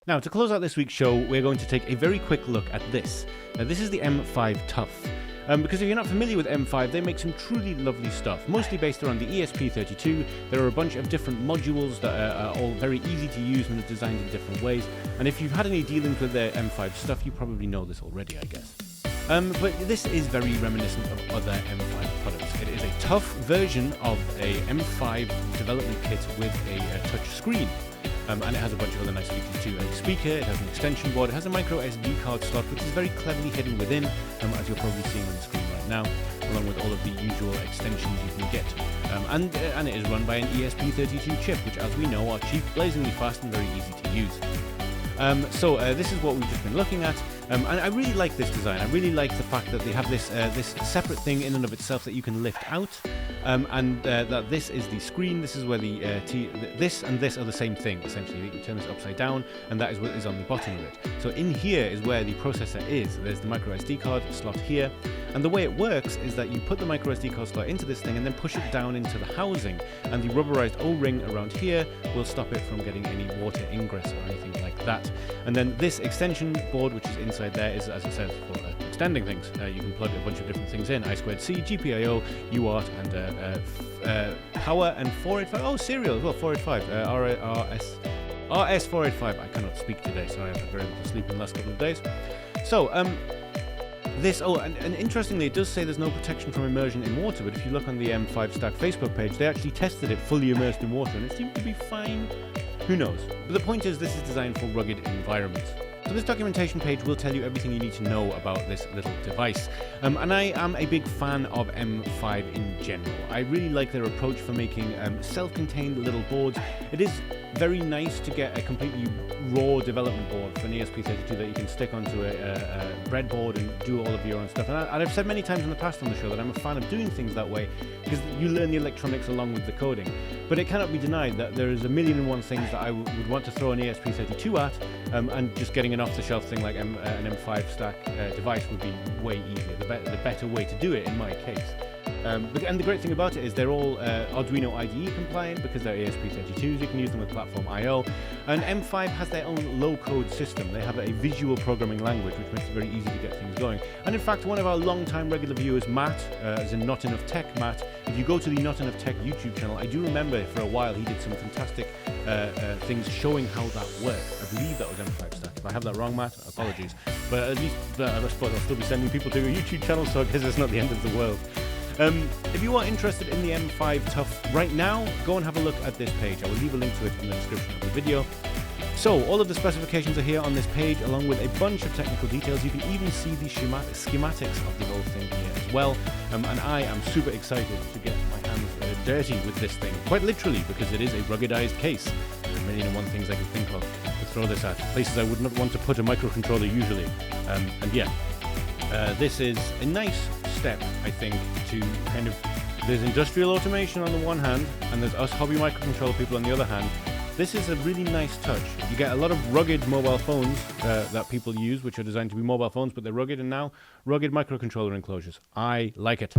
Now, to close out this week's show, we're going to take a very quick look at this. Now, this is the M5TOUGH. Because if you're not familiar with M5, they make some truly lovely stuff, mostly based around the ESP32. There are a bunch of different modules that are all very easy to use and are designed in different ways. And if you've had any dealings with their M5 stuff, you probably know this already, I guess. But this is very reminiscent of other M5 products. It is a tough version of a M5 development kit with a touch screen. And it has a bunch of other nice features too. A speaker, it has an extension board, it has a micro SD card slot, which is very cleverly hidden within, as you're probably seeing on the screen right now, along with all of the usual extensions you can get. And it is run by an ESP32 chip, which, as we know, are cheap, blazingly fast, and very easy to use. So this is what we've just been looking at, and I really like this design. I really like the fact that they have this separate thing in and of itself that you can lift out, and that this is the screen. This is where this and this are the same thing, essentially. You can turn this upside down, and that is what is on the bottom of it. So in here is where the processor is. There's the micro SD card slot here, and the way it works is that you put the micro SD card slot into this thing and then push it down into the housing, and the rubberized O-ring around here will stop it from getting any water ingress or anything like that. And then this extension board, which is inside there, is, as it says, for extending things. You can plug a bunch of different things in: I2C, GPIO, UART, and power, and 485. Oh, serial as well, 485. RS485. I cannot speak today, sorry, I've had very little sleep in the last couple of days. So, and interestingly, it does say there's no protection from immersion in water, but if you look on the M5TOUGH Facebook page, they actually tested it fully immersed in water, and it seemed to be fine. Who knows? But the point is, this is designed for rugged environments. So this documentation page will tell you everything you need to know about this little device. And I am a big fan of M5 in general. I really like their approach for making self-contained little boards. It is very nice to get a completely raw development board for an ESP32 that you can stick onto a breadboard and do all of your own stuff. And I've said many times in the past on the show that I'm a fan of doing things that way because you learn the electronics along with the coding. But it cannot be denied that there is a million and one things that I would want to throw an ESP32 at, and just getting an off-the-shelf thing like an M5 stack device would be way easier, the better way to do it in my case. And the great thing about it is they're all Arduino IDE compliant because they're ESP32s. You can use them with Platform IO. And M5 has their own low-code system. They have a visual programming language, which makes it very easy to get things going. And in fact, one of our long-time regular viewers, Matt, as in Not Enough Tech Matt, if you go to the Not Enough Tech YouTube channel, I do remember for a while he did some fantastic things showing how that works. I believe that was M5 Stack. If I have that wrong, Matt, apologies. But at least, I suppose I'll still be sending people to your YouTube channel, so I guess it's not the end of the world. If you are interested in the M5TOUGH right now, go and have a look at this page. I will leave a link to it in the description of the video. So, all of the specifications are here on this page, along with a bunch of technical details. You can even see the schematics of the whole thing here as well. And I am super excited to get my hands dirty with this thing, quite literally, because it is a ruggedized case. There are a million and one things I can think of to throw this at, places I would not want to put a microcontroller usually. And yeah, this is a nice step, I think, to kind of, there's industrial automation on the one hand, and there's us hobby microcontroller people on the other hand. This is a really nice touch. You get a lot of rugged mobile phones that people use, which are designed to be mobile phones, but they're rugged, and now rugged microcontroller enclosures. I like it.